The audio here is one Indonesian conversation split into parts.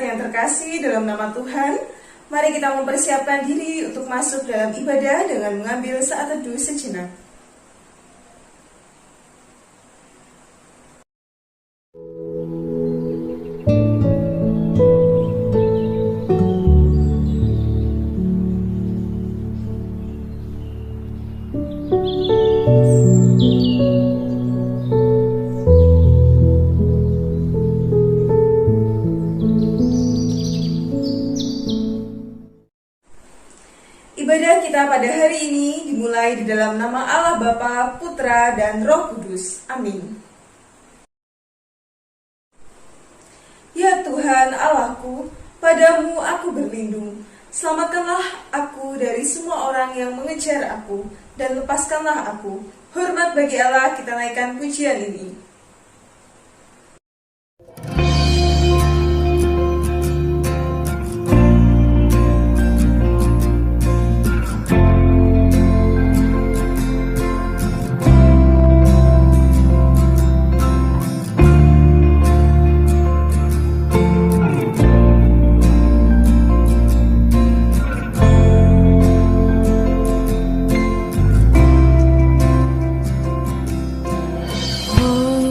yang terkasih dalam nama Tuhan, mari kita mempersiapkan diri untuk masuk dalam ibadah dengan mengambil saat teduh sejenak. Ibadah kita pada hari ini dimulai di dalam nama Allah Bapa, Putra, dan Roh Kudus. Amin. Ya Tuhan Allahku, padamu aku berlindung. Selamatkanlah aku dari semua orang yang mengejar aku, dan lepaskanlah aku. Hormat bagi Allah, kita naikkan pujian ini. Oh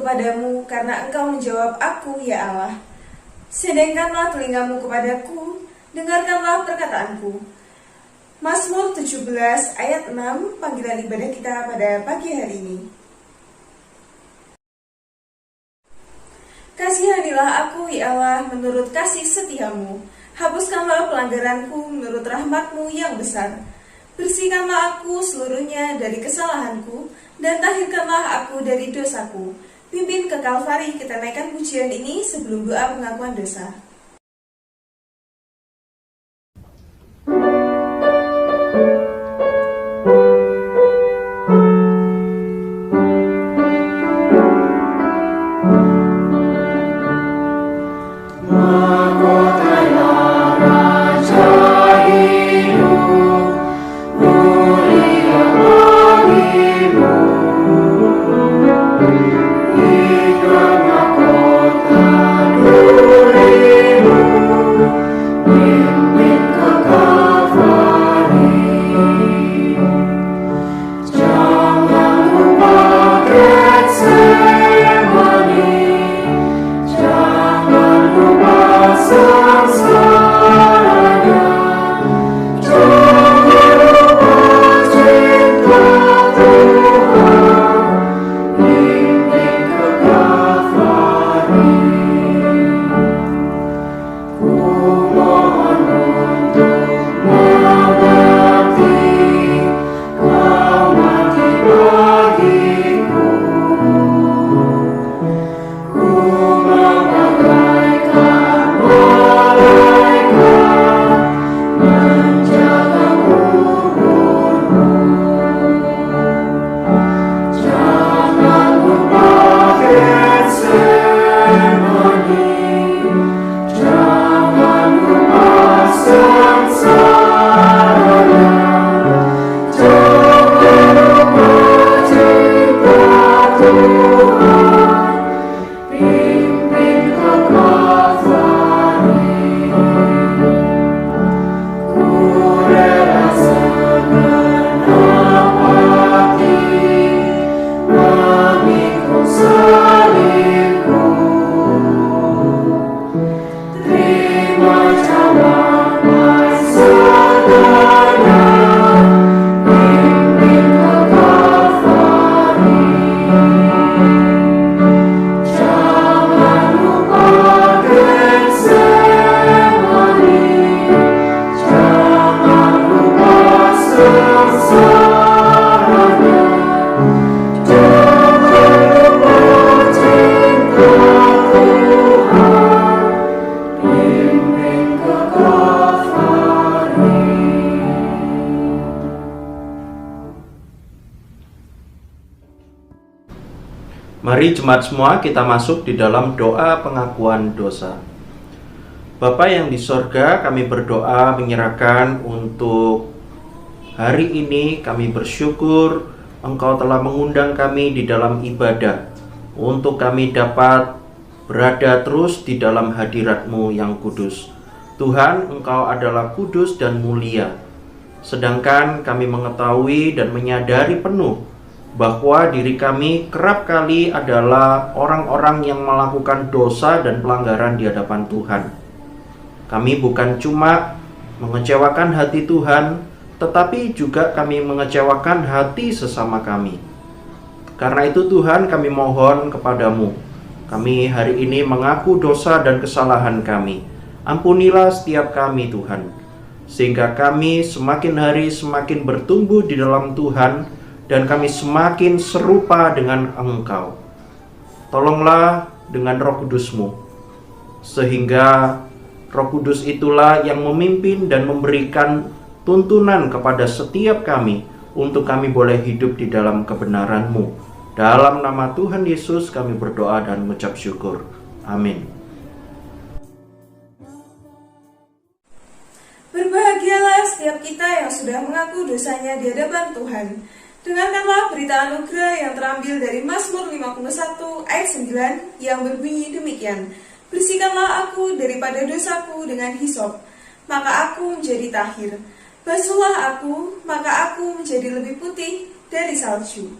kepadamu karena Engkau menjawab aku, ya Allah. Sedengkanlah telingamu kepadaku, dengarkanlah perkataanku. Mazmur 17 ayat 6, panggilan ibadah kita pada pagi hari ini. Kasihanilah aku, ya Allah, menurut kasih setiamu. Hapuskanlah pelanggaranku menurut rahmatmu yang besar. Bersihkanlah aku seluruhnya dari kesalahanku, dan tahirkanlah aku dari dosaku. Pimpin ke Kalvari kita naikkan pujian ini sebelum doa pengakuan dosa. Mari jemaat semua kita masuk di dalam doa pengakuan dosa. Bapa yang di sorga, kami berdoa menyerahkan untuk hari ini. Kami bersyukur Engkau telah mengundang kami di dalam ibadah, untuk kami dapat berada terus di dalam hadirat-Mu yang kudus. Tuhan, Engkau adalah kudus dan mulia. Sedangkan kami mengetahui dan menyadari penuh bahwa diri kami kerap kali adalah orang-orang yang melakukan dosa dan pelanggaran di hadapan Tuhan. Kami bukan cuma mengecewakan hati Tuhan, tetapi juga kami mengecewakan hati sesama kami. Karena itu Tuhan, kami mohon kepadamu, kami hari ini mengaku dosa dan kesalahan kami. Ampunilah setiap kami Tuhan, sehingga kami semakin hari semakin bertumbuh di dalam Tuhan, dan kami semakin serupa dengan Engkau. Tolonglah dengan Roh Kudus-Mu, sehingga Roh Kudus itulah yang memimpin dan memberikan tuntunan kepada setiap kami, untuk kami boleh hidup di dalam kebenaran-Mu. Dalam nama Tuhan Yesus kami berdoa dan mengucap syukur. Amin. Berbahagialah setiap kita yang sudah mengaku dosanya di hadapan Tuhan. Dengarkanlah berita anugerah yang terambil dari Mazmur 51 ayat 9 yang berbunyi demikian. Bersihkanlah aku daripada dosaku dengan hisop, maka aku menjadi tahir. Basuhlah aku, maka aku menjadi lebih putih dari salju.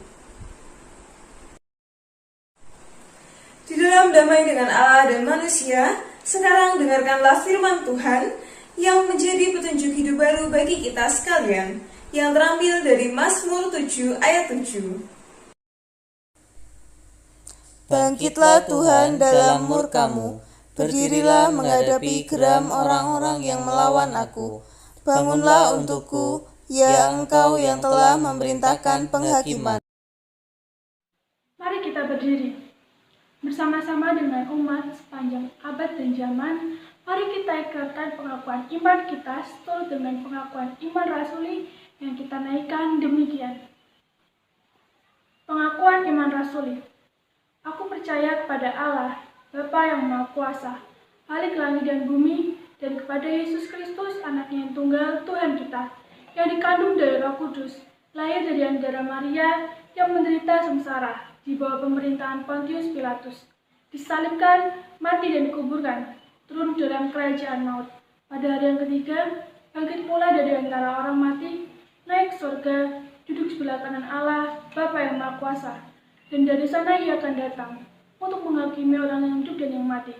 di dalam damai dengan Allah dan manusia. Sekarang dengarkanlah firman Tuhan yang menjadi petunjuk hidup baru bagi kita sekalian, yang terambil dari Mazmur 7 ayat 7. Bangkitlah Tuhan dalam murka-Mu, berdirilah menghadapi geram orang-orang yang melawan aku. Bangunlah untukku, ya Engkau yang telah memerintahkan penghakiman. Mari kita berdiri. Bersama-sama dengan umat sepanjang abad dan zaman, mari kita ikatkan pengakuan iman kita seturut dengan pengakuan iman rasuli yang kita naikkan demikian. Pengakuan iman rasuli. Aku percaya kepada Allah, Bapa yang Maha Kuasa, Khalik langit dan bumi, dan kepada Yesus Kristus, anaknya yang tunggal, Tuhan kita, yang dikandung dari Roh Kudus, lahir dari Andara Maria, yang menderita sengsara di bawah pemerintahan Pontius Pilatus, disalibkan, mati dan dikuburkan, turun dalam kerajaan maut. Pada hari yang ketiga, bangkit pula dari antara orang mati, naik ke surga, duduk sebelah kanan Allah, Bapa yang Maha Kuasa, dan dari sana Ia akan datang untuk menghakimi orang yang hidup dan yang mati.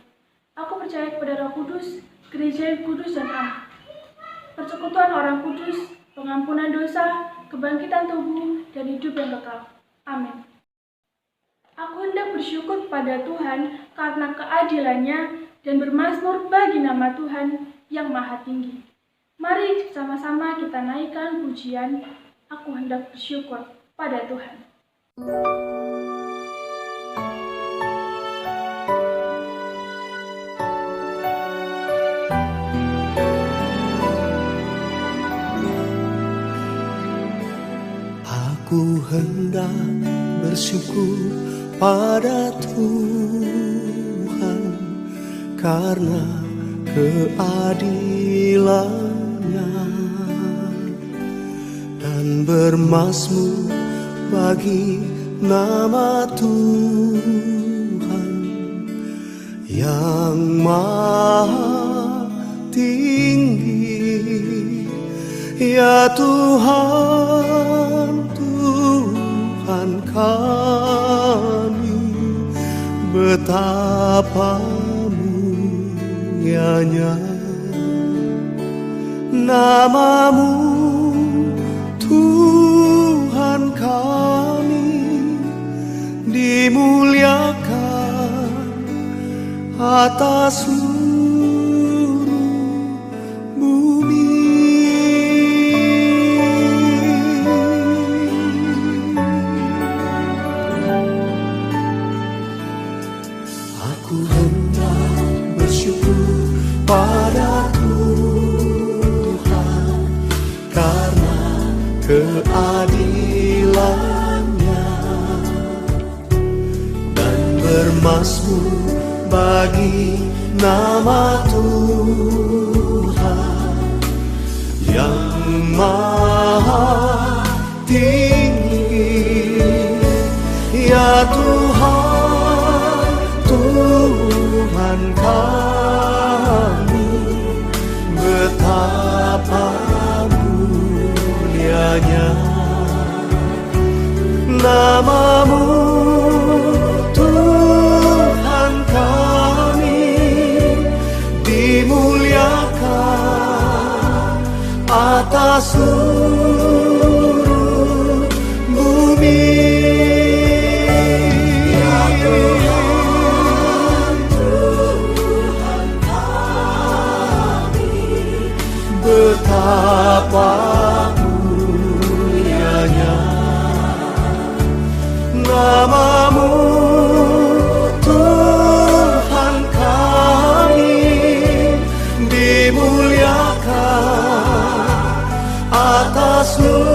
Aku percaya kepada Roh Kudus, gereja yang kudus dan am, persekutuan orang kudus, pengampunan dosa, kebangkitan tubuh, dan hidup yang kekal. Amin. Aku hendak bersyukur kepada Tuhan karena keadilannya dan bermazmur bagi nama Tuhan yang maha tinggi. Mari sama-sama kita naikkan pujian, aku hendak bersyukur pada Tuhan. Aku hendak bersyukur pada Tuhan karena keadilannya dan bermazmur bagi nama Tuhan yang maha tinggi. Ya Tuhan, Tuhan kami, betapa mulianya nama-Mu, Tuhan kami, dimuliakan atas seluruh bumi. Aku hendak bersyukur pada Tuhan karena keadilannya dan bermazmur bagi nama Tuhan yang maha tinggi. Ya Tuhan, Tuhan kami, betapa mulianya nama-Mu, Tuhan kami, dimuliakan atas seluruh bumi. Betapa mulianya nama-Mu, Tuhan kami, dimuliakan atas seluruh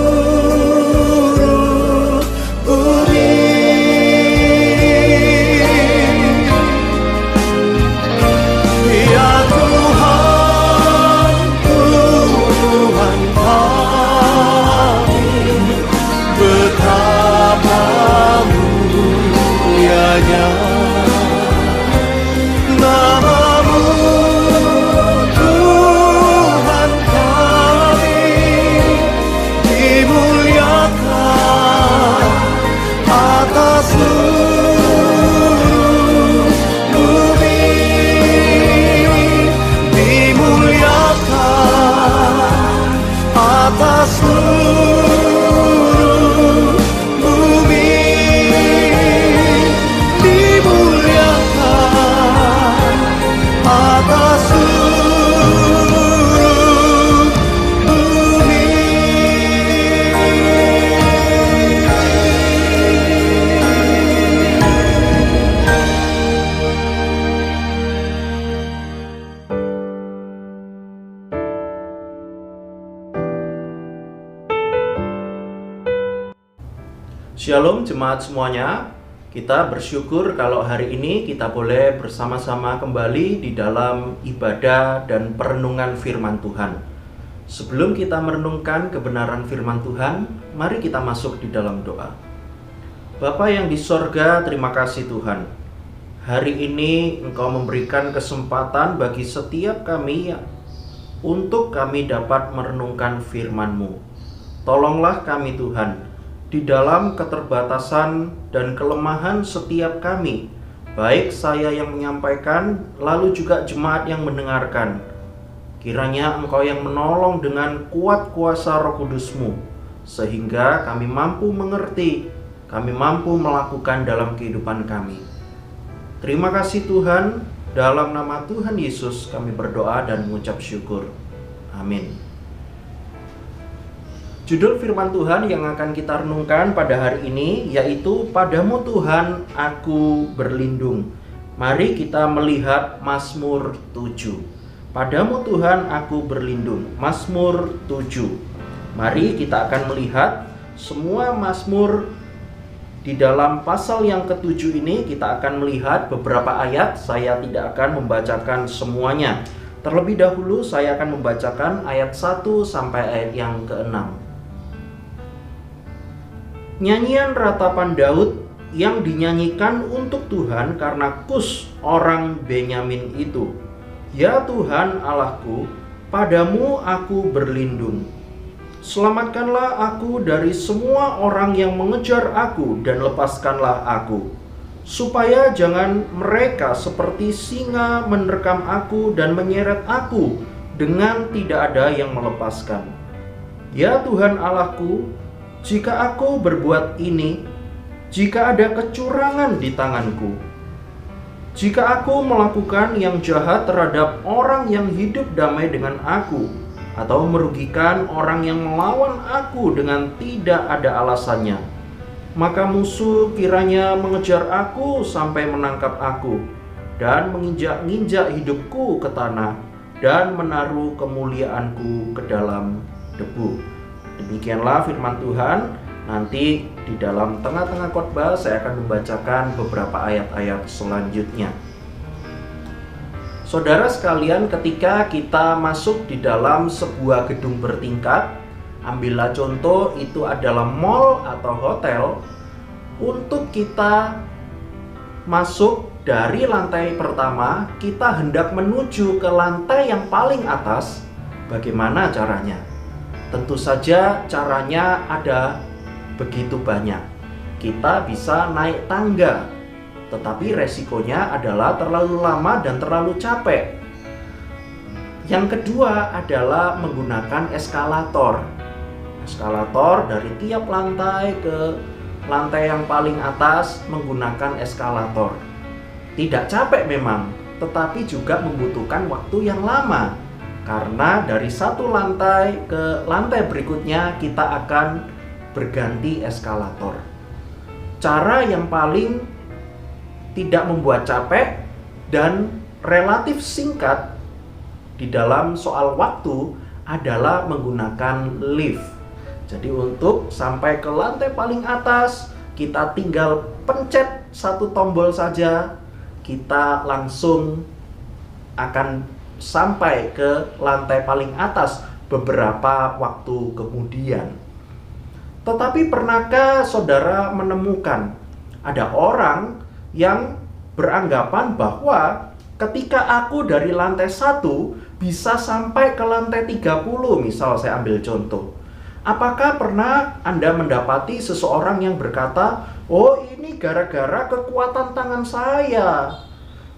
atas seluruh bumi. Dimuliakan atas seluruh bumi. Shalom jemaat semuanya. Kita bersyukur kalau hari ini kita boleh bersama-sama kembali di dalam ibadah dan perenungan firman Tuhan. Sebelum kita merenungkan kebenaran firman Tuhan, mari kita masuk di dalam doa. Bapa yang di sorga, terima kasih Tuhan. Hari ini Engkau memberikan kesempatan bagi setiap kami untuk kami dapat merenungkan firman-Mu. Tolonglah kami Tuhan, di dalam keterbatasan dan kelemahan setiap kami, baik saya yang menyampaikan, lalu juga jemaat yang mendengarkan. Kiranya Engkau yang menolong dengan kuat kuasa Roh Kudus-Mu, sehingga kami mampu mengerti, kami mampu melakukan dalam kehidupan kami. Terima kasih Tuhan, dalam nama Tuhan Yesus kami berdoa dan mengucap syukur. Amin. Judul firman Tuhan yang akan kita renungkan pada hari ini yaitu Padamu Tuhan aku berlindung. Mari kita melihat Mazmur 7. Padamu Tuhan aku berlindung. Mazmur 7. Mari kita akan melihat semua Mazmur di dalam pasal yang ke-7 ini. Kita akan melihat beberapa ayat. Saya tidak akan membacakan semuanya. Terlebih dahulu saya akan membacakan ayat 1 sampai ayat yang ke-6. Nyanyian ratapan Daud yang dinyanyikan untuk Tuhan karena Kus orang Benyamin itu. Ya Tuhan Allahku, padamu aku berlindung. Selamatkanlah aku dari semua orang yang mengejar aku dan lepaskanlah aku. Supaya jangan mereka seperti singa menerkam aku dan menyeret aku dengan tidak ada yang melepaskan. Ya Tuhan Allahku, jika aku berbuat ini, jika ada kecurangan di tanganku, jika aku melakukan yang jahat terhadap orang yang hidup damai dengan aku, atau merugikan orang yang melawan aku dengan tidak ada alasannya, maka musuh kiranya mengejar aku sampai menangkap aku, dan menginjak-injak hidupku ke tanah, dan menaruh kemuliaanku ke dalam debu. Demikianlah firman Tuhan. Nanti di dalam tengah-tengah khotbah saya akan membacakan beberapa ayat-ayat selanjutnya. Saudara sekalian, ketika kita masuk di dalam sebuah gedung bertingkat, ambillah contoh itu adalah mall atau hotel. Untuk kita masuk dari lantai pertama, kita hendak menuju ke lantai yang paling atas. Bagaimana caranya? Tentu saja caranya ada begitu banyak. Kita bisa naik tangga, tetapi resikonya adalah terlalu lama dan terlalu capek. Yang kedua adalah menggunakan eskalator. Eskalator dari tiap lantai ke lantai yang paling atas menggunakan eskalator. Tidak capek memang, tetapi juga membutuhkan waktu yang lama. Karena dari satu lantai ke lantai berikutnya kita akan berganti eskalator. Cara yang paling tidak membuat capek dan relatif singkat di dalam soal waktu adalah menggunakan lift. Jadi untuk sampai ke lantai paling atas, kita tinggal pencet satu tombol saja, kita langsung akan sampai ke lantai paling atas beberapa waktu kemudian. Tetapi pernahkah saudara menemukan ada orang yang beranggapan bahwa ketika aku dari lantai 1 bisa sampai ke lantai 30, misal saya ambil contoh. Apakah pernah Anda mendapati seseorang yang berkata, "Oh, ini gara-gara kekuatan tangan saya.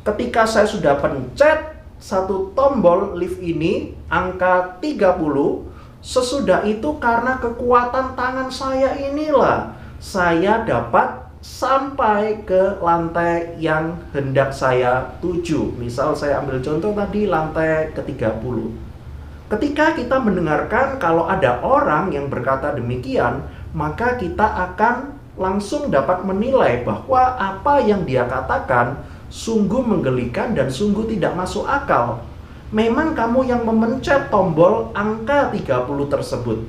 Ketika saya sudah pencet satu tombol lift ini, angka 30, Sesudah itu karena kekuatan tangan saya inilah saya dapat sampai ke lantai yang hendak saya tuju. Misal saya ambil contoh tadi lantai ke-30. Ketika kita mendengarkan kalau ada orang yang berkata demikian, maka kita akan langsung dapat menilai bahwa apa yang dia katakan sungguh menggelikan dan sungguh tidak masuk akal. Memang kamu yang memencet tombol angka 30 tersebut.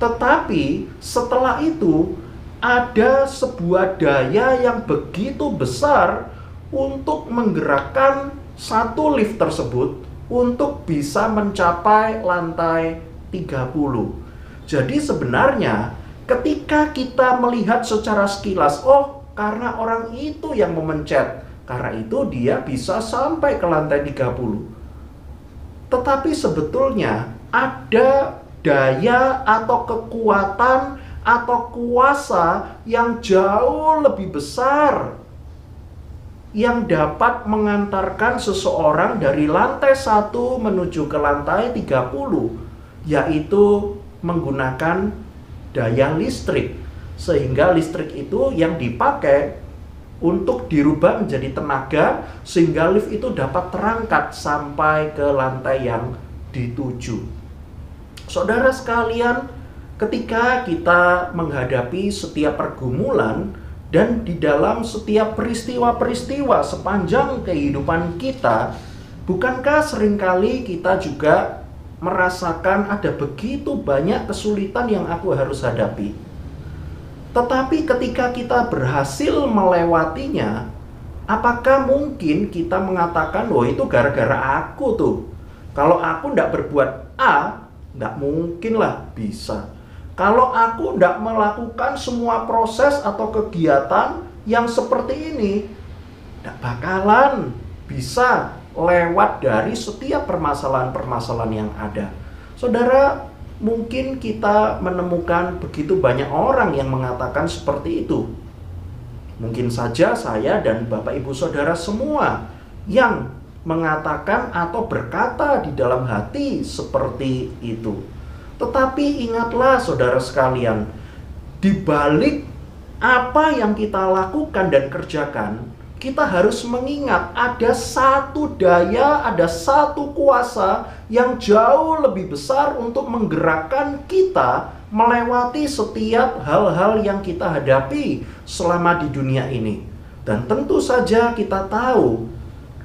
Tetapi setelah itu ada sebuah daya yang begitu besar untuk menggerakkan satu lift tersebut untuk bisa mencapai lantai 30. Jadi sebenarnya ketika kita melihat secara sekilas, oh karena orang itu yang memencet, karena itu dia bisa sampai ke lantai 30. Tetapi sebetulnya ada daya atau kekuatan atau kuasa yang jauh lebih besar yang dapat mengantarkan seseorang dari lantai 1 menuju ke lantai 30, yaitu menggunakan daya listrik. Sehingga listrik itu yang dipakai untuk dirubah menjadi tenaga sehingga lift itu dapat terangkat sampai ke lantai yang dituju. Saudara sekalian, ketika kita menghadapi setiap pergumulan dan di dalam setiap peristiwa-peristiwa sepanjang kehidupan kita, bukankah seringkali kita juga merasakan ada begitu banyak kesulitan yang aku harus hadapi? Tetapi ketika kita berhasil melewatinya, apakah mungkin kita mengatakan, oh itu gara-gara aku tuh. Kalau aku tidak berbuat A, tidak mungkinlah bisa. Kalau aku tidak melakukan semua proses atau kegiatan yang seperti ini, tidak bakalan bisa lewat dari setiap permasalahan-permasalahan yang ada. Saudara, mungkin kita menemukan begitu banyak orang yang mengatakan seperti itu. Mungkin saja saya dan Bapak Ibu Saudara semua yang mengatakan atau berkata di dalam hati seperti itu. Tetapi ingatlah saudara sekalian, di balik apa yang kita lakukan dan kerjakan, kita harus mengingat ada satu daya, ada satu kuasa yang jauh lebih besar untuk menggerakkan kita melewati setiap hal-hal yang kita hadapi selama di dunia ini. Dan tentu saja kita tahu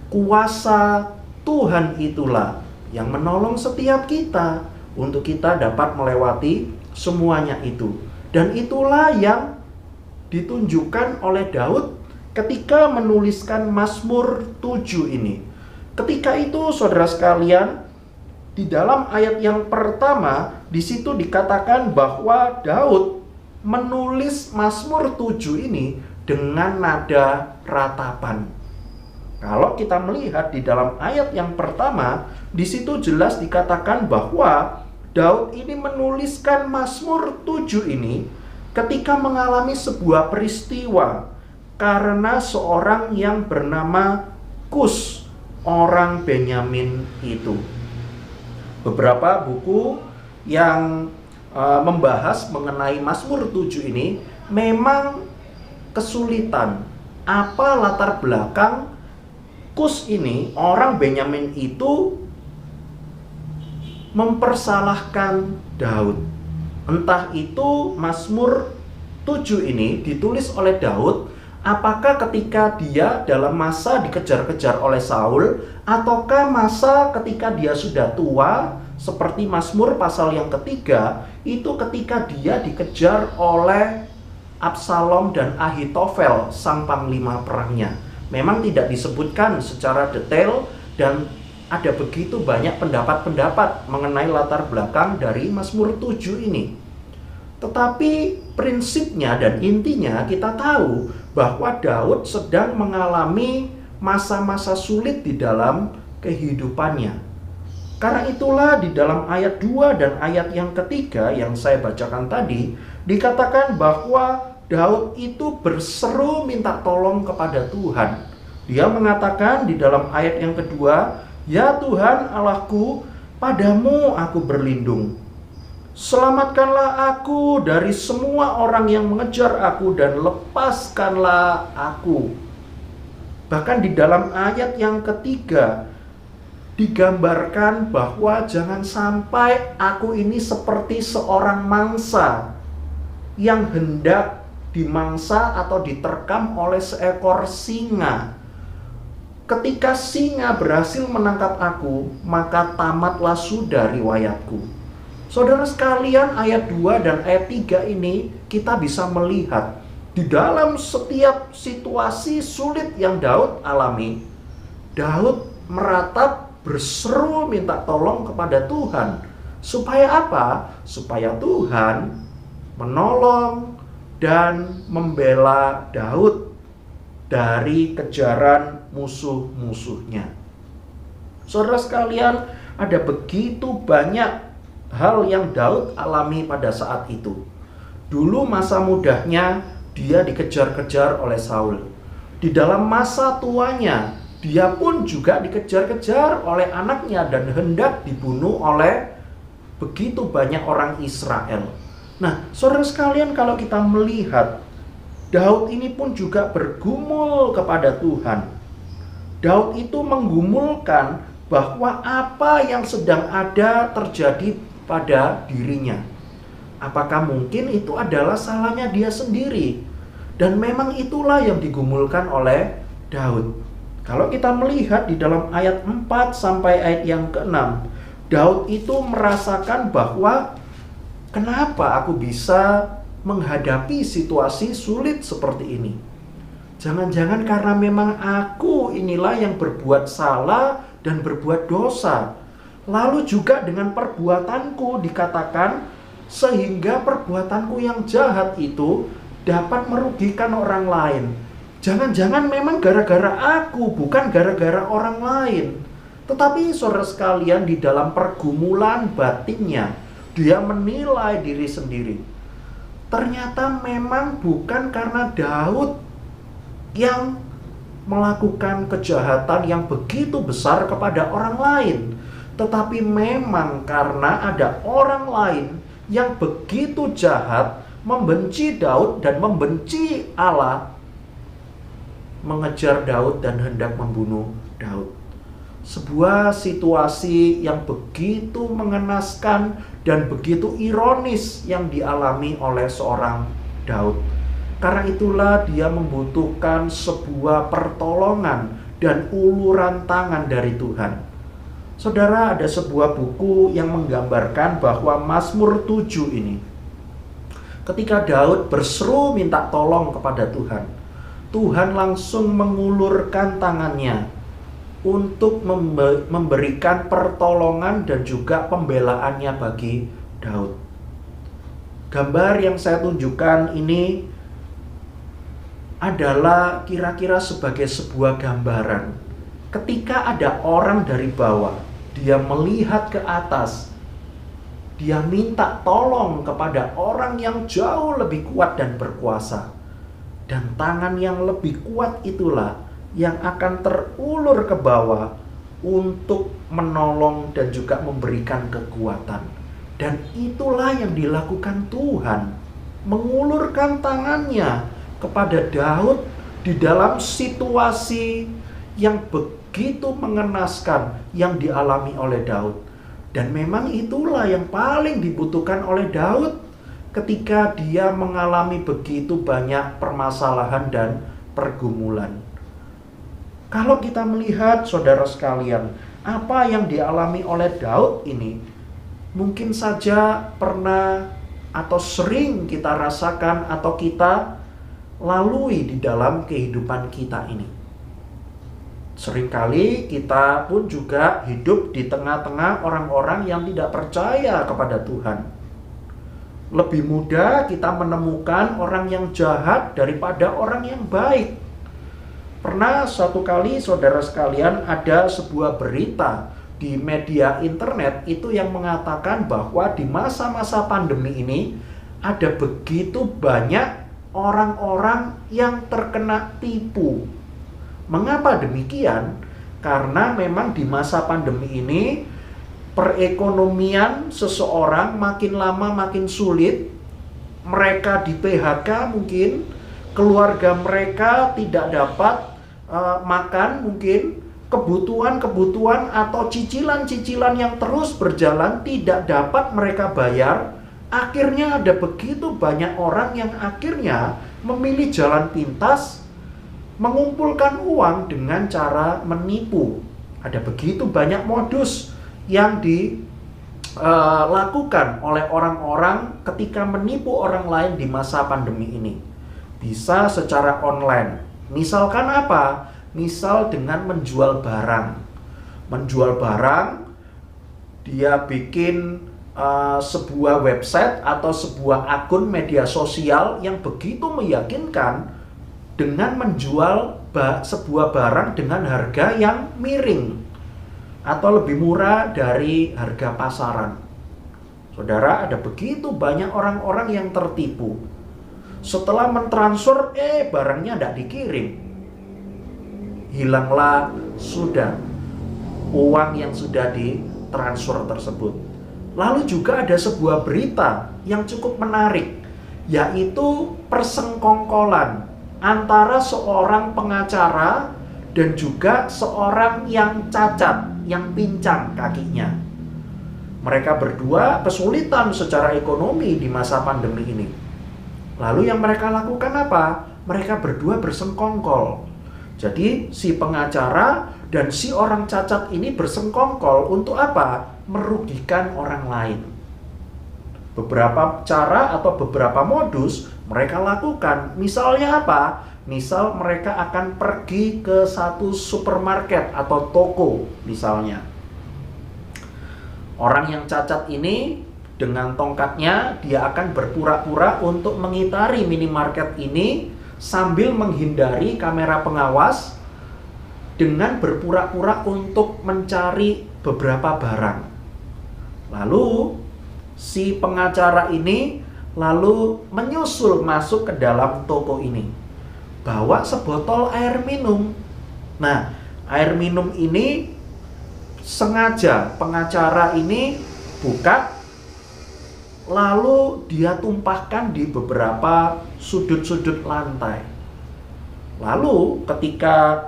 kuasa Tuhan itulah yang menolong setiap kita untuk kita dapat melewati semuanya itu. Dan itulah yang ditunjukkan oleh Daud ketika menuliskan Mazmur 7 ini. Ketika itu saudara sekalian, di dalam ayat yang pertama di situ dikatakan bahwa Daud menulis Mazmur 7 ini dengan nada ratapan. Kalau kita melihat di dalam ayat yang pertama, di situ jelas dikatakan bahwa Daud ini menuliskan Mazmur 7 ini ketika mengalami sebuah peristiwa karena seorang yang bernama Kus, orang Benyamin itu. Beberapa buku yang membahas mengenai Mazmur 7 ini memang kesulitan. Apa latar belakang Kus ini, orang Benyamin itu mempersalahkan Daud. Entah itu Mazmur 7 ini ditulis oleh Daud, apakah ketika dia dalam masa dikejar-kejar oleh Saul, ataukah masa ketika dia sudah tua, seperti Mazmur pasal yang ketiga, itu ketika dia dikejar oleh Absalom dan Ahitofel, sang panglima perangnya. Memang tidak disebutkan secara detail dan ada begitu banyak pendapat-pendapat mengenai latar belakang dari Mazmur 7 ini. Tetapi prinsipnya dan intinya kita tahu bahwa Daud sedang mengalami masa-masa sulit di dalam kehidupannya. Karena itulah di dalam ayat 2 dan ayat yang ketiga yang saya bacakan tadi, dikatakan bahwa Daud itu berseru minta tolong kepada Tuhan. Dia mengatakan di dalam ayat yang kedua, "Ya Tuhan Allahku, padamu aku berlindung. Selamatkanlah aku dari semua orang yang mengejar aku dan lepaskanlah aku. Bahkan di dalam ayat yang ketiga digambarkan bahwa jangan sampai aku ini seperti seorang mangsa yang hendak dimangsa atau diterkam oleh seekor singa. Ketika singa berhasil menangkap aku, maka tamatlah sudah riwayatku. Saudara sekalian, ayat 2 dan ayat 3 ini kita bisa melihat di dalam setiap situasi sulit yang Daud alami, Daud meratap, berseru minta tolong kepada Tuhan. Supaya apa? Supaya Tuhan menolong dan membela Daud dari kejaran musuh-musuhnya. Saudara sekalian, ada begitu banyak hal yang Daud alami pada saat itu. Dulu masa mudanya dia dikejar-kejar oleh Saul. Di dalam masa tuanya dia pun juga dikejar-kejar oleh anaknya dan hendak dibunuh oleh begitu banyak orang Israel. Nah, saudara sekalian, kalau kita melihat Daud ini pun juga bergumul kepada Tuhan. Daud itu menggumulkan bahwa apa yang sedang ada terjadi pada dirinya. Apakah mungkin itu adalah salahnya dia sendiri? Dan memang itulah yang digumulkan oleh Daud. Kalau kita melihat di dalam ayat 4 sampai ayat yang ke-6, Daud itu merasakan bahwa kenapa aku bisa menghadapi situasi sulit seperti ini? Jangan-jangan karena memang aku inilah yang berbuat salah dan berbuat dosa. Lalu juga dengan perbuatanku dikatakan, sehingga perbuatanku yang jahat itu dapat merugikan orang lain. Jangan-jangan memang gara-gara aku, bukan gara-gara orang lain. Tetapi saudara sekalian, di dalam pergumulan batinnya, dia menilai diri sendiri. Ternyata memang bukan karena Daud yang melakukan kejahatan yang begitu besar kepada orang lain, tetapi memang karena ada orang lain yang begitu jahat, membenci Daud dan membenci Allah, mengejar Daud dan hendak membunuh Daud. Sebuah situasi yang begitu mengenaskan dan begitu ironis yang dialami oleh seorang Daud. Karena itulah dia membutuhkan sebuah pertolongan dan uluran tangan dari Tuhan. Saudara, ada sebuah buku yang menggambarkan bahwa Mazmur 7 ini, ketika Daud berseru minta tolong kepada Tuhan, Tuhan langsung mengulurkan tangannya untuk memberikan pertolongan dan juga pembelaannya bagi Daud. Gambar yang saya tunjukkan ini adalah kira-kira sebagai sebuah gambaran. Ketika ada orang dari bawah, dia melihat ke atas, dia minta tolong kepada orang yang jauh lebih kuat dan berkuasa. Dan tangan yang lebih kuat itulah yang akan terulur ke bawah untuk menolong dan juga memberikan kekuatan. Dan itulah yang dilakukan Tuhan, mengulurkan tangannya kepada Daud di dalam situasi yang begitu mengenaskan yang dialami oleh Daud. Dan memang itulah yang paling dibutuhkan oleh Daud ketika dia mengalami begitu banyak permasalahan dan pergumulan. Kalau kita melihat, saudara sekalian, apa yang dialami oleh Daud ini mungkin saja pernah atau sering kita rasakan atau kita lalui di dalam kehidupan kita ini. Seringkali kita pun juga hidup di tengah-tengah orang-orang yang tidak percaya kepada Tuhan. Lebih mudah kita menemukan orang yang jahat daripada orang yang baik. Pernah suatu kali, saudara sekalian, ada sebuah berita di media internet itu yang mengatakan bahwa di masa-masa pandemi ini ada begitu banyak orang-orang yang terkena tipu. Mengapa demikian? Karena memang di masa pandemi ini perekonomian seseorang makin lama makin sulit, mereka di PHK mungkin, keluarga mereka tidak dapat makan mungkin, kebutuhan-kebutuhan atau cicilan-cicilan yang terus berjalan tidak dapat mereka bayar. Akhirnya ada begitu banyak orang yang akhirnya memilih jalan pintas, mengumpulkan uang dengan cara menipu. Ada begitu banyak modus yang dilakukan oleh orang-orang ketika menipu orang lain di masa pandemi ini. Bisa secara online. Misalkan apa? Misal dengan menjual barang. Menjual barang, dia bikin sebuah website atau sebuah akun media sosial yang begitu meyakinkan dengan menjual sebuah barang dengan harga yang miring atau lebih murah dari harga pasaran. Saudara, ada begitu banyak orang-orang yang tertipu. Setelah mentransfer, barangnya tidak dikirim. Hilanglah sudah uang yang sudah ditransfer tersebut. Lalu juga ada sebuah berita yang cukup menarik, yaitu persengkongkolan antara seorang pengacara dan juga seorang yang cacat, yang pincang kakinya. Mereka berdua kesulitan secara ekonomi di masa pandemi ini. Lalu yang mereka lakukan apa? Mereka berdua bersengkongkol. Jadi si pengacara dan si orang cacat ini bersengkongkol untuk apa? Merugikan orang lain. Beberapa cara atau beberapa modus mereka lakukan. Misalnya apa? Misal mereka akan pergi ke satu supermarket atau toko misalnya. Orang yang cacat ini dengan tongkatnya dia akan berpura-pura untuk mengitari minimarket ini sambil menghindari kamera pengawas dengan berpura-pura untuk mencari beberapa barang. Lalu si pengacara ini lalu menyusul masuk ke dalam toko ini, bawa sebotol air minum. Nah, air minum ini sengaja pengacara ini buka, lalu dia tumpahkan di beberapa sudut-sudut lantai. Lalu ketika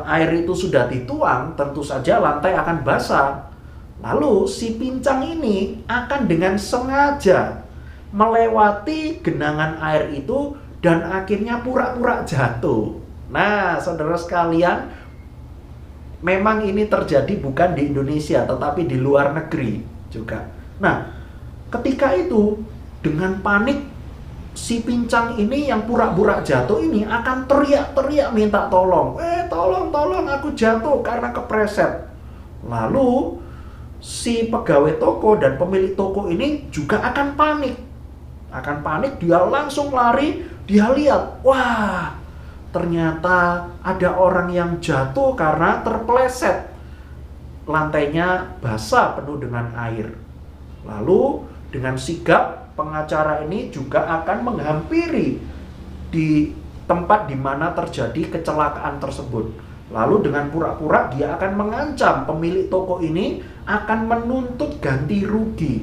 air itu sudah dituang, tentu saja lantai akan basah. Lalu si pincang ini akan dengan sengaja melewati genangan air itu dan akhirnya pura-pura jatuh. Nah, saudara sekalian, memang ini terjadi bukan di Indonesia tetapi di luar negeri juga. Nah, ketika itu dengan panik si pincang ini yang pura-pura jatuh ini akan teriak-teriak minta tolong. Tolong aku jatuh karena kepleset. Lalu si pegawai toko dan pemilik toko ini juga akan panik. Dia langsung lari, dia lihat, wah, ternyata ada orang yang jatuh karena terpleset. Lantainya basah penuh dengan air. Lalu dengan sigap pengacara ini juga akan menghampiri di tempat di mana terjadi kecelakaan tersebut. Lalu dengan pura-pura dia akan mengancam pemilik toko ini akan menuntut ganti rugi.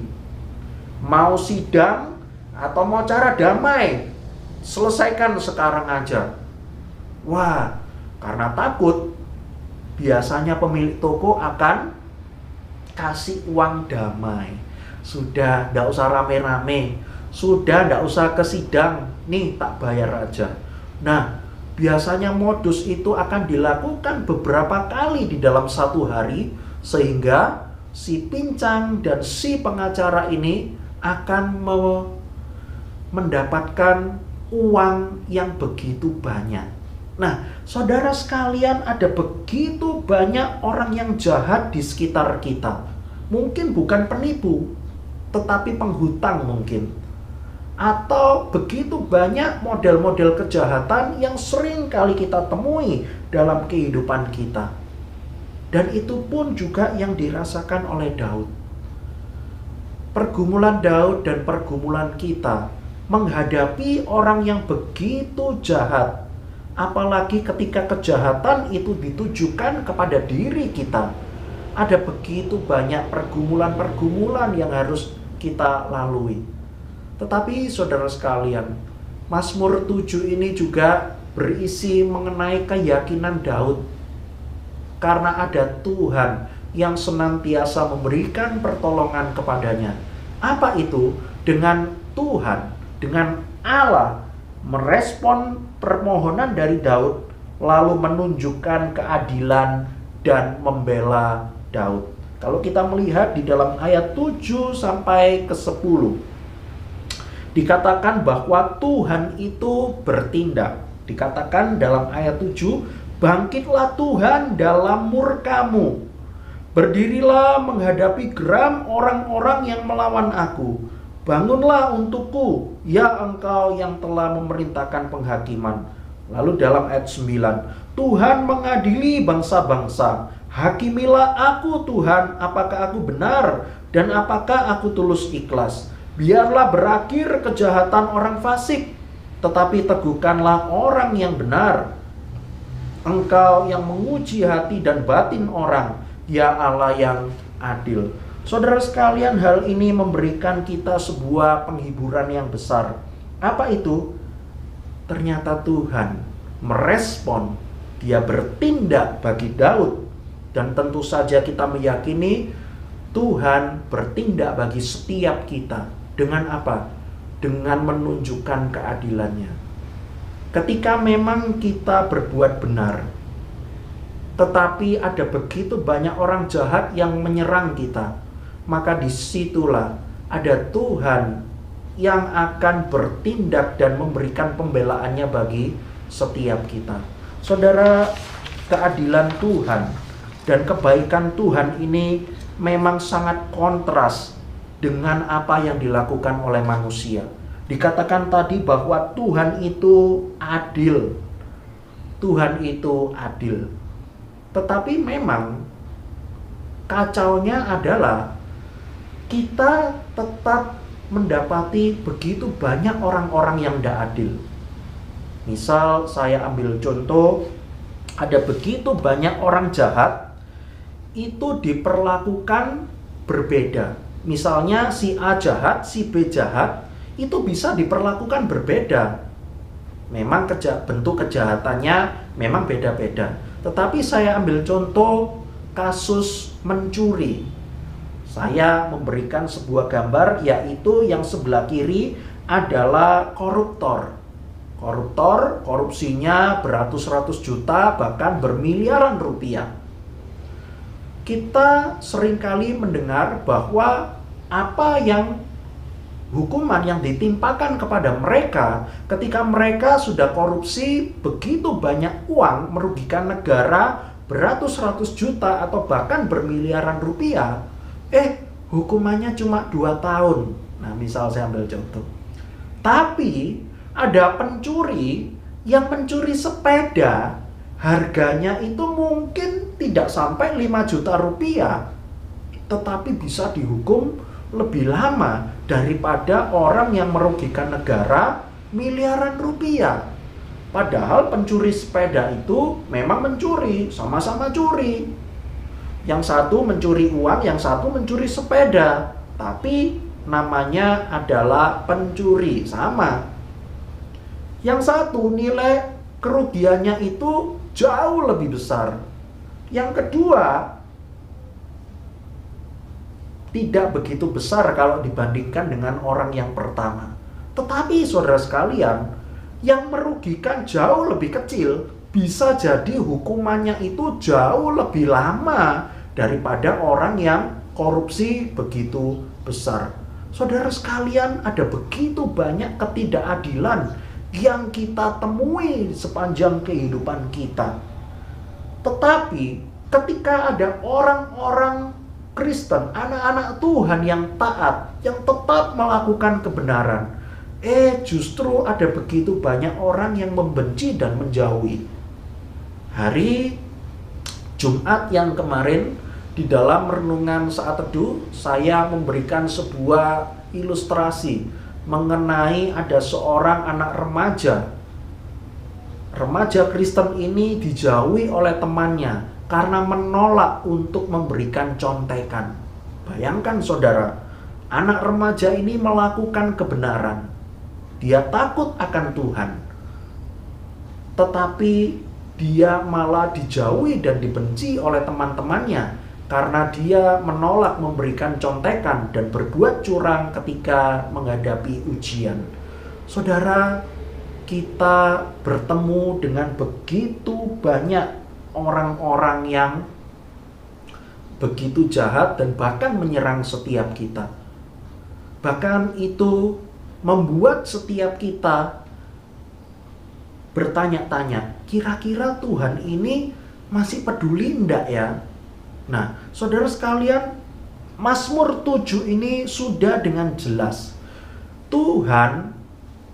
Mau sidang atau mau cara damai, selesaikan sekarang aja. Wah, karena takut, biasanya pemilik toko akan kasih uang damai. Sudah, tidak usah rame-rame. Sudah, tidak usah ke sidang. Nih, tak bayar aja. Nah, biasanya modus itu akan dilakukan beberapa kali di dalam satu hari, sehingga si pincang dan si pengacara ini akan mendapatkan uang yang begitu banyak. Nah, saudara sekalian, ada begitu banyak orang yang jahat di sekitar kita. Mungkin bukan penipu, tetapi penghutang mungkin. Atau begitu banyak model-model kejahatan yang sering kali kita temui dalam kehidupan kita. Dan itu pun juga yang dirasakan oleh Daud. Pergumulan Daud dan pergumulan kita menghadapi orang yang begitu jahat. Apalagi ketika kejahatan itu ditujukan kepada diri kita. ada begitu banyak pergumulan-pergumulan yang harus kita lalui. Tetapi saudara sekalian, Mazmur 7 ini juga berisi mengenai keyakinan Daud. Karena ada Tuhan yang senantiasa memberikan pertolongan kepadanya. Apa itu? Dengan Tuhan, dengan Allah merespon permohonan dari Daud, lalu menunjukkan keadilan dan membela Daud. Kalau kita melihat di dalam ayat 7 sampai ke 10, dikatakan bahwa Tuhan itu bertindak. Dikatakan dalam ayat 7, bangkitlah Tuhan dalam murkamu, berdirilah menghadapi geram orang-orang yang melawan aku. Bangunlah untukku, ya engkau yang telah memerintahkan penghakiman. Lalu dalam ayat 9, Tuhan mengadili bangsa-bangsa. Hakimilah aku Tuhan, apakah aku benar dan apakah aku tulus ikhlas. Biarlah berakhir kejahatan orang fasik, tetapi teguhkanlah orang yang benar. Engkau yang menguji hati dan batin orang, ya Allah yang adil. Saudara sekalian, hal ini memberikan kita sebuah penghiburan yang besar. Apa itu? Ternyata Tuhan merespon, Dia bertindak bagi Daud. Dan tentu saja kita meyakini Tuhan bertindak bagi setiap kita. Dengan apa? Dengan menunjukkan keadilannya. Ketika memang kita berbuat benar, tetapi ada begitu banyak orang jahat yang menyerang kita, maka disitulah ada Tuhan yang akan bertindak dan memberikan pembelaannya bagi setiap kita. Saudara, keadilan Tuhan dan kebaikan Tuhan ini memang sangat kontras dengan apa yang dilakukan oleh manusia. Dikatakan tadi bahwa Tuhan itu adil. Tuhan itu adil. Tetapi memang kacaunya adalah kita tetap mendapati begitu banyak orang-orang yang tidak adil. Misal saya ambil contoh, ada begitu banyak orang jahat itu diperlakukan berbeda. Misalnya si A jahat, si B jahat, itu bisa diperlakukan berbeda. Memang bentuk kejahatannya memang beda-beda. Tetapi saya ambil contoh kasus mencuri. Saya memberikan sebuah gambar, yaitu yang sebelah kiri adalah koruptor. Koruptor, korupsinya beratus-ratus juta, bahkan bermiliaran rupiah. Kita seringkali mendengar bahwa hukuman yang ditimpakan kepada mereka ketika mereka sudah korupsi begitu banyak uang, merugikan negara beratus-ratus juta atau bahkan bermiliaran rupiah, hukumannya cuma 2 tahun. Nah, misal saya ambil contoh. Tapi ada pencuri yang mencuri sepeda, harganya itu mungkin tidak sampai 5 juta rupiah, tetapi bisa dihukum lebih lama daripada orang yang merugikan negara miliaran rupiah. Padahal pencuri sepeda itu memang mencuri, sama-sama curi. Yang satu mencuri uang, yang satu mencuri sepeda, tapi namanya adalah pencuri, sama. Yang satu nilai kerugiannya itu jauh lebih besar. Yang kedua tidak begitu besar kalau dibandingkan dengan orang yang pertama. Tetapi saudara sekalian, yang merugikan jauh lebih kecil bisa jadi hukumannya itu jauh lebih lama daripada orang yang korupsi begitu besar. Saudara sekalian, ada begitu banyak ketidakadilan yang kita temui sepanjang kehidupan kita. Tetapi ketika ada orang-orang Kristen, anak-anak Tuhan yang taat, yang tetap melakukan kebenaran, justru ada begitu banyak orang yang membenci dan menjauhi. Hari Jumat yang kemarin, di dalam renungan saat teduh, saya memberikan sebuah ilustrasi mengenai ada seorang anak remaja. Remaja Kristen ini dijauhi oleh temannya karena menolak untuk memberikan contekan. Bayangkan saudara, anak remaja ini melakukan kebenaran. Dia takut akan Tuhan. Tetapi dia malah dijauhi dan dibenci oleh teman-temannya karena dia menolak memberikan contekan dan berbuat curang ketika menghadapi ujian. Saudara, kita bertemu dengan begitu banyak orang-orang yang begitu jahat dan bahkan menyerang setiap kita. Bahkan itu membuat setiap kita bertanya-tanya, kira-kira Tuhan ini masih peduli enggak ya? Nah, saudara sekalian, Mazmur 7 ini sudah dengan jelas. Tuhan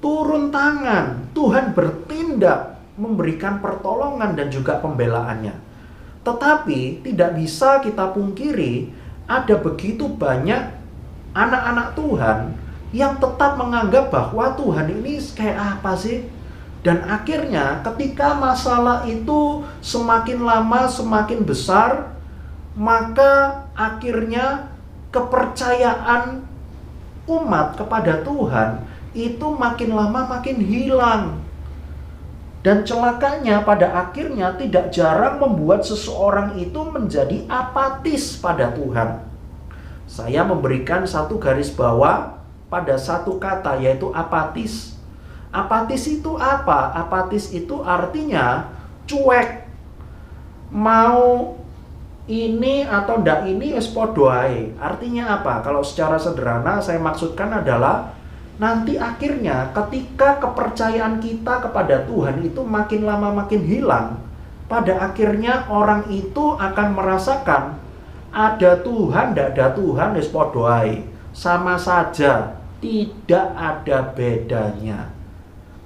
turun tangan, Tuhan bertindak, memberikan pertolongan dan juga pembelaannya. Tetapi tidak bisa kita pungkiri, ada begitu banyak anak-anak Tuhan yang tetap menganggap bahwa Tuhan ini kayak apa sih? Dan akhirnya ketika masalah itu semakin lama semakin besar, maka akhirnya kepercayaan umat kepada Tuhan itu makin lama makin hilang. Dan celakanya pada akhirnya tidak jarang membuat seseorang itu menjadi apatis pada Tuhan. Saya memberikan satu garis bawah pada satu kata, yaitu apatis. Apatis itu apa? Apatis itu artinya cuek. Mau ini atau ndak ini es podo ae. Artinya apa? Kalau secara sederhana saya maksudkan adalah nanti akhirnya ketika kepercayaan kita kepada Tuhan itu makin lama makin hilang, pada akhirnya orang itu akan merasakan ada Tuhan, tidak ada Tuhan, es podo ae. Sama saja, tidak ada bedanya.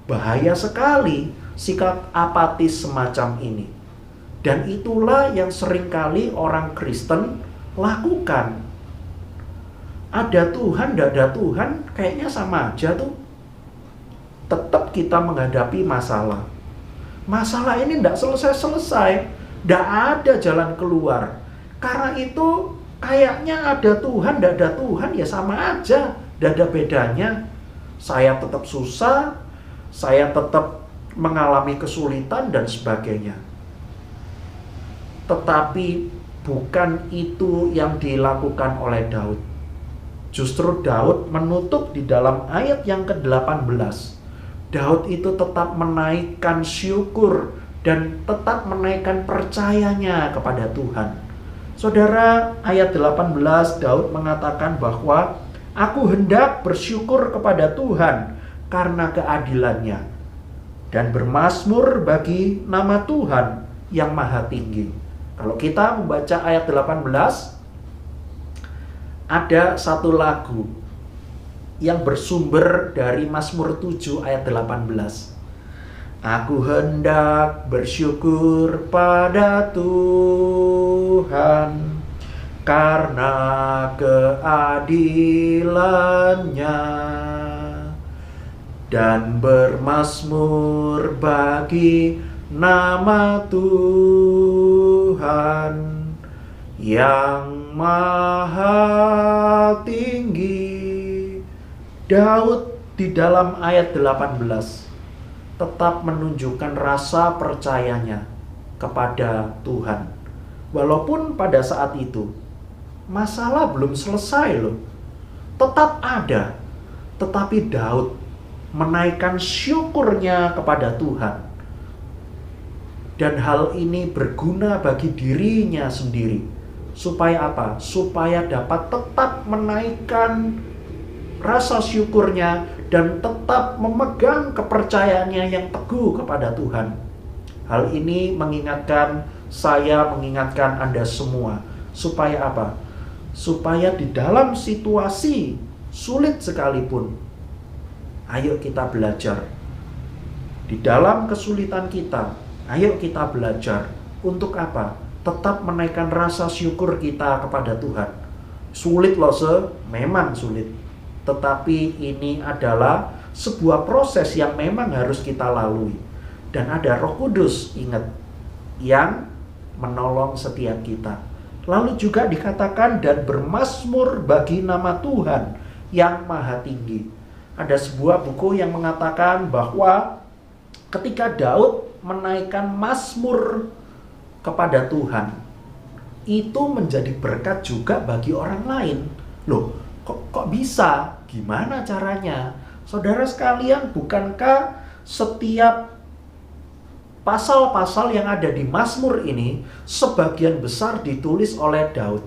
Bahaya sekali sikap apatis semacam ini. Dan itulah yang seringkali orang Kristen lakukan. Ada Tuhan, tidak ada Tuhan, kayaknya sama aja tuh. Tetap kita menghadapi masalah. Masalah ini tidak selesai-selesai. Tidak ada jalan keluar. Karena itu kayaknya ada Tuhan, tidak ada Tuhan, ya sama aja. Tidak ada bedanya. Saya tetap susah, saya tetap mengalami kesulitan dan sebagainya. Tetapi bukan itu yang dilakukan oleh Daud. Justru Daud menutup di dalam ayat yang ke-18. Daud itu tetap menaikkan syukur dan tetap menaikkan percayanya kepada Tuhan. Saudara, ayat 18 Daud mengatakan bahwa aku hendak bersyukur kepada Tuhan karena keadilannya dan bermazmur bagi nama Tuhan yang maha tinggi. Kalau kita membaca ayat 18, ada satu lagu yang bersumber dari Mazmur 7 ayat 18. Aku hendak bersyukur pada Tuhan karena keadilannya dan bermazmur bagi nama Tuhan yang maha tinggi. Daud di dalam ayat 18 tetap menunjukkan rasa percayanya kepada Tuhan. Walaupun pada saat itu masalah belum selesai loh. Tetap ada. Tetapi Daud menaikkan syukurnya kepada Tuhan. Dan hal ini berguna bagi dirinya sendiri. Supaya apa? Supaya dapat tetap menaikkan rasa syukurnya dan tetap memegang kepercayaannya yang teguh kepada Tuhan. Hal ini mengingatkan saya, mengingatkan Anda semua. Supaya apa? Supaya di dalam situasi sulit sekalipun, ayo kita belajar. Di dalam kesulitan kita, ayo kita belajar. Untuk apa? Tetap menaikkan rasa syukur kita kepada Tuhan. Sulit loh, memang sulit. Tetapi ini adalah sebuah proses yang memang harus kita lalui. Dan ada Roh Kudus, ingat, yang menolong setiap kita. Lalu juga dikatakan dan bermazmur bagi nama Tuhan yang maha tinggi. Ada sebuah buku yang mengatakan bahwa ketika Daud menaikkan mazmur kepada Tuhan, itu menjadi berkat juga bagi orang lain. Loh, kok bisa? Gimana caranya? Saudara sekalian, bukankah setiap pasal-pasal yang ada di Mazmur ini sebagian besar ditulis oleh Daud?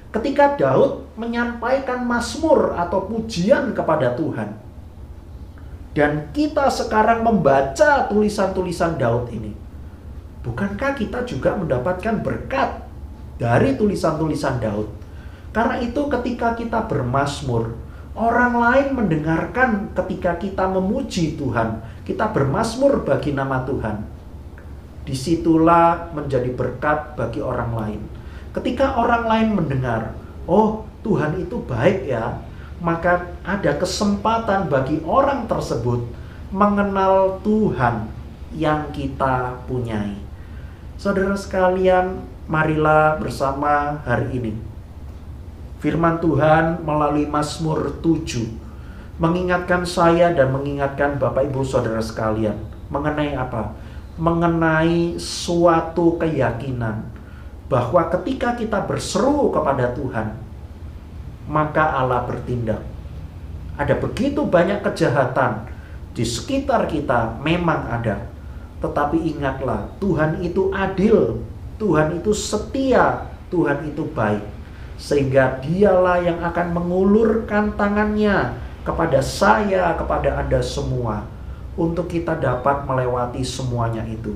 Ketika Daud menyampaikan mazmur atau pujian kepada Tuhan, dan kita sekarang membaca tulisan-tulisan Daud ini, bukankah kita juga mendapatkan berkat dari tulisan-tulisan Daud? Karena itu ketika kita bermazmur, orang lain mendengarkan ketika kita memuji Tuhan, kita bermazmur bagi nama Tuhan. Disitulah menjadi berkat bagi orang lain. Ketika orang lain mendengar, oh Tuhan itu baik ya, maka ada kesempatan bagi orang tersebut mengenal Tuhan yang kita punyai. Saudara sekalian, marilah bersama hari ini firman Tuhan melalui Mazmur 7 mengingatkan saya dan mengingatkan Bapak Ibu Saudara sekalian mengenai apa? Mengenai suatu keyakinan bahwa ketika kita berseru kepada Tuhan, maka Allah bertindak. Ada begitu banyak kejahatan di sekitar kita, memang ada. Tetapi ingatlah, Tuhan itu adil, Tuhan itu setia, Tuhan itu baik. Sehingga dialah yang akan mengulurkan tangannya kepada saya, kepada Anda semua, untuk kita dapat melewati semuanya itu.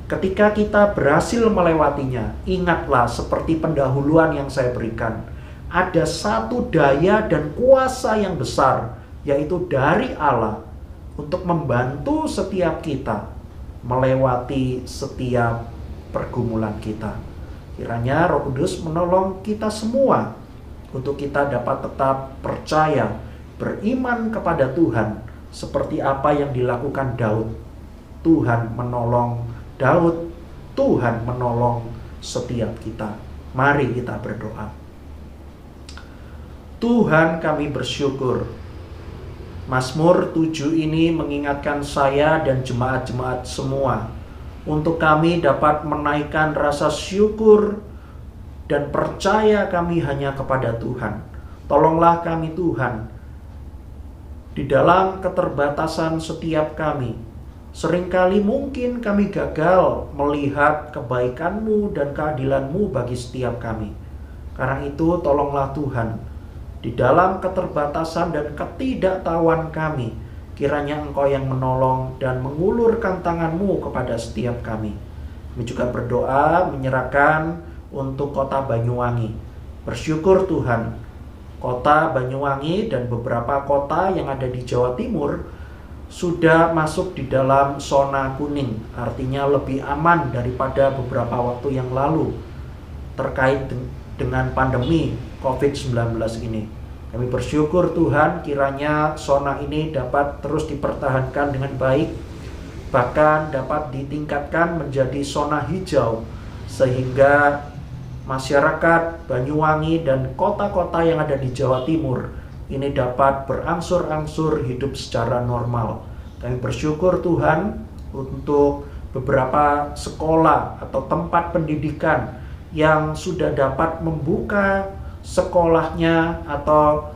Ketika kita berhasil melewatinya, ingatlah seperti pendahuluan yang saya berikan, ada satu daya dan kuasa yang besar, yaitu dari Allah, untuk membantu setiap kita melewati setiap pergumulan kita. Kiranya Roh Kudus menolong kita semua untuk kita dapat tetap percaya, beriman kepada Tuhan, seperti apa yang dilakukan Daud. Tuhan menolong Daud, Tuhan menolong setiap kita. Mari kita berdoa. Tuhan, kami bersyukur. Mazmur 7 ini mengingatkan saya dan jemaat-jemaat semua untuk kami dapat menaikkan rasa syukur dan percaya kami hanya kepada Tuhan. Tolonglah kami Tuhan, di dalam keterbatasan setiap kami. Seringkali mungkin kami gagal melihat kebaikan-Mu dan keadilan-Mu bagi setiap kami. Karena itu tolonglah Tuhan, di dalam keterbatasan dan ketidaktahuan kami, kiranya Engkau yang menolong dan mengulurkan tangan-Mu kepada setiap kami. Kami juga berdoa menyerahkan untuk kota Banyuwangi. Bersyukur Tuhan, kota Banyuwangi dan beberapa kota yang ada di Jawa Timur sudah masuk di dalam zona kuning. Artinya lebih aman daripada beberapa waktu yang lalu terkait dengan pandemi COVID-19 ini. Kami bersyukur Tuhan, kiranya zona ini dapat terus dipertahankan dengan baik, bahkan dapat ditingkatkan menjadi zona hijau, sehingga masyarakat Banyuwangi dan kota-kota yang ada di Jawa Timur ini dapat berangsur-angsur hidup secara normal. Kami bersyukur Tuhan untuk beberapa sekolah atau tempat pendidikan yang sudah dapat membuka sekolahnya atau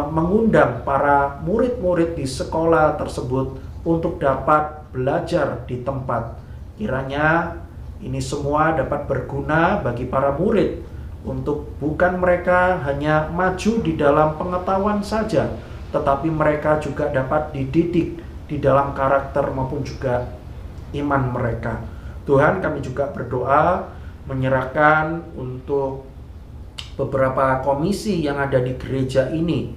mengundang para murid-murid di sekolah tersebut untuk dapat belajar di tempat. Kiranya ini semua dapat berguna bagi para murid untuk bukan mereka hanya maju di dalam pengetahuan saja, tetapi mereka juga dapat dididik di dalam karakter maupun juga iman mereka. Tuhan, kami juga berdoa menyerahkan untuk beberapa komisi yang ada di gereja ini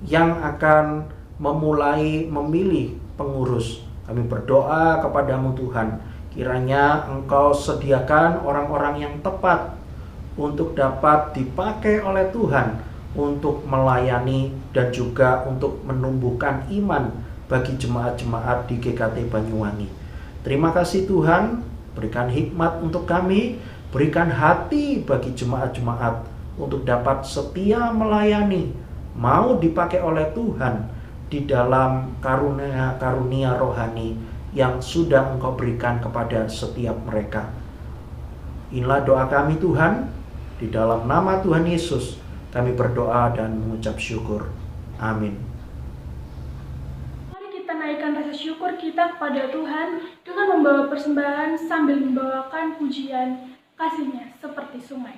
yang akan memulai memilih pengurus. Kami berdoa kepadamu Tuhan, kiranya Engkau sediakan orang-orang yang tepat untuk dapat dipakai oleh Tuhan untuk melayani dan juga untuk menumbuhkan iman bagi jemaat-jemaat di GKT Banyuwangi. Terima kasih Tuhan, Berikan hikmat untuk kami, berikan hati bagi jemaat-jemaat untuk dapat setia melayani, mau dipakai oleh Tuhan di dalam karunia-karunia rohani yang sudah Engkau berikan kepada setiap mereka. Inilah doa kami Tuhan, di dalam nama Tuhan Yesus kami berdoa dan mengucap syukur. Amin. Mari kita naikkan rasa syukur kita kepada Tuhan dengan membawa persembahan sambil membawakan pujian kasih-Nya seperti sungai.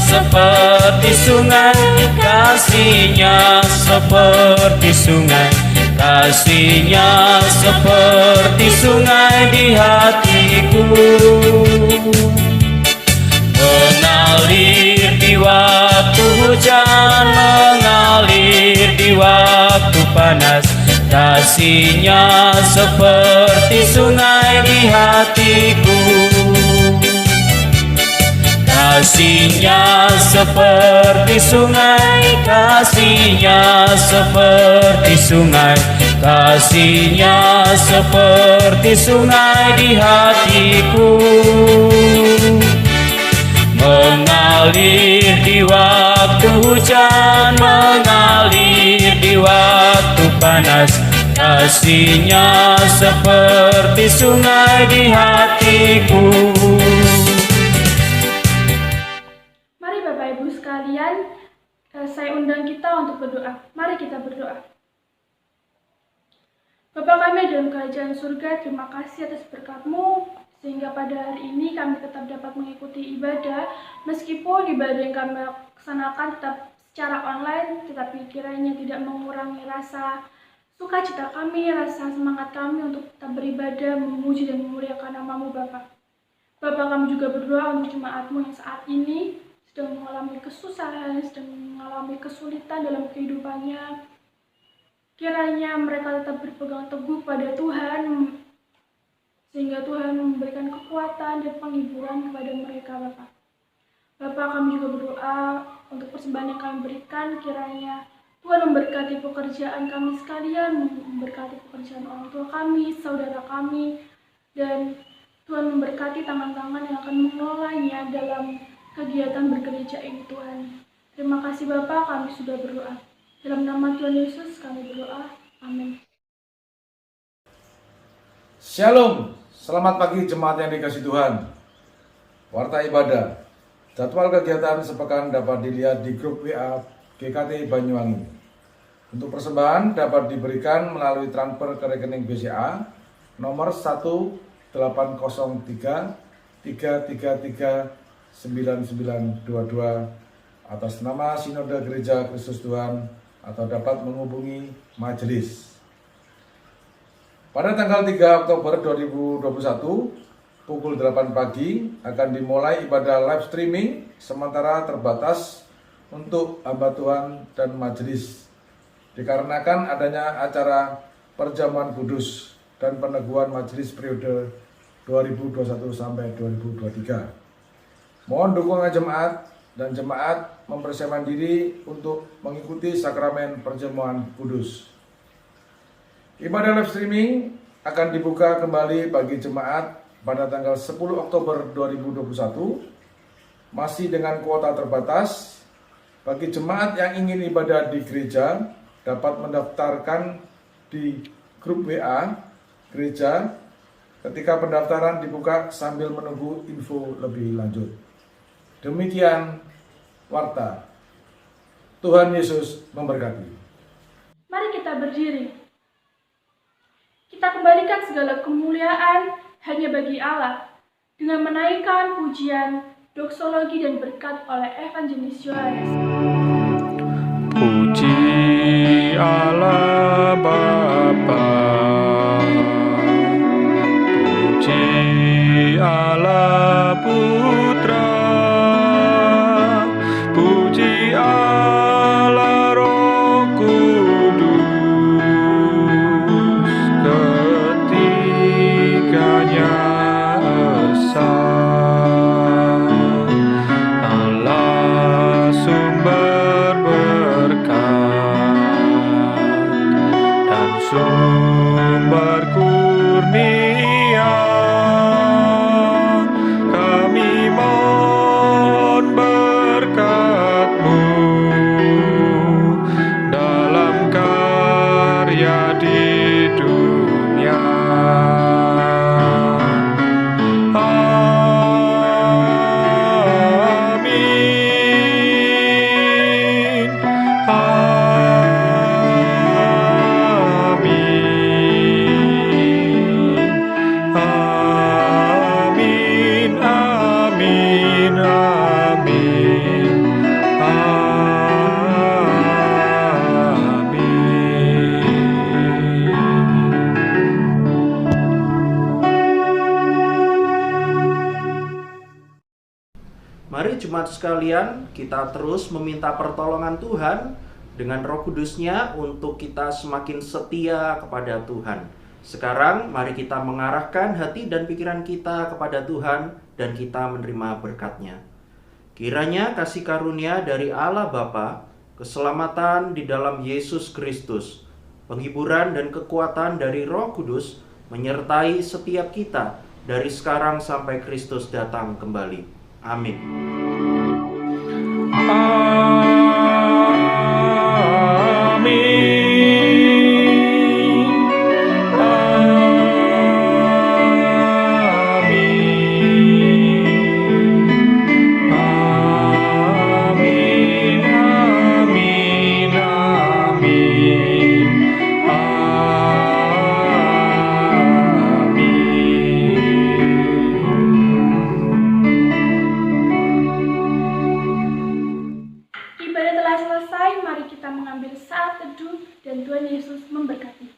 Seperti sungai, kasih-Nya seperti sungai, kasih-Nya seperti sungai di hatiku. Mengalir di waktu hujan, mengalir di waktu panas, kasih-Nya seperti sungai di hatiku. Kasih-Nya seperti sungai, kasih-Nya seperti sungai, kasih-Nya seperti sungai di hatiku. Mengalir di waktu hujan, mengalir di waktu panas, kasih-Nya seperti sungai di hatiku. Saya undang kita untuk berdoa. Mari kita berdoa. Bapa kami dalam kerajaan surga, terima kasih atas berkat-Mu, sehingga pada hari ini kami tetap dapat mengikuti ibadah, meskipun ibadah yang kami laksanakan tetap secara online, tetapi kiranya tidak mengurangi rasa sukacita kami, rasa semangat kami untuk tetap beribadah, memuji dan memuliakan nama-Mu, Bapa. Bapa, kami juga berdoa untuk jemaat-Mu yang saat ini sedang mengalami kesusahan, sedang mengalami kesulitan dalam kehidupannya. Kiranya mereka tetap berpegang teguh pada Tuhan, sehingga Tuhan memberikan kekuatan dan penghiburan kepada mereka, Bapak. Bapak, kami juga berdoa untuk persembahan yang kami berikan, kiranya Tuhan memberkati pekerjaan kami sekalian, memberkati pekerjaan orang tua kami, saudara kami, dan Tuhan memberkati tangan-tangan yang akan mengelolanya dalam kegiatan bergereja ini, Tuhan. Terima kasih Bapak, kami sudah berdoa. Dalam nama Tuhan Yesus kami berdoa. Amin. Shalom, selamat pagi jemaat yang dikasihi Tuhan. Warta ibadah, jadwal kegiatan sepekan dapat dilihat di grup WA GKT Banyuwangi. Untuk persembahan dapat diberikan melalui transfer ke rekening BCA nomor 1803 333 9922 atas nama Sinode Gereja Kristus Tuhan, atau dapat menghubungi majelis. Pada tanggal 3 Oktober 2021 pukul 8 pagi akan dimulai ibadah live streaming sementara terbatas untuk hamba Tuhan dan majelis, dikarenakan adanya acara perjamuan kudus dan peneguhan majelis periode 2021 sampai 2023. Mohon dukungan jemaat, dan jemaat mempersiapkan diri untuk mengikuti sakramen perjamuan kudus. Ibadah live streaming akan dibuka kembali bagi jemaat pada tanggal 10 Oktober 2021, masih dengan kuota terbatas. Bagi jemaat yang ingin ibadah di gereja dapat mendaftarkan di grup WA gereja ketika pendaftaran dibuka sambil menunggu info lebih lanjut. Demikian warta. Tuhan Yesus memberkati. Mari kita berdiri. Kita kembalikan segala kemuliaan hanya bagi Allah dengan menaikkan pujian, doksologi dan berkat oleh Evangelis Yohanes. Puji Allah Bapa, puji Allah Putra, puji Allah Roh Kudus, sekalian, kita terus meminta pertolongan Tuhan dengan Roh Kudus-Nya untuk kita semakin setia kepada Tuhan. Sekarang mari kita mengarahkan hati dan pikiran kita kepada Tuhan dan kita menerima berkat-Nya. Kiranya kasih karunia dari Allah Bapa, keselamatan di dalam Yesus Kristus, penghiburan dan kekuatan dari Roh Kudus menyertai setiap kita dari sekarang sampai Kristus datang kembali. Amin. Ibadah telah selesai, mari kita mengambil saat teduh dan Tuhan Yesus memberkati.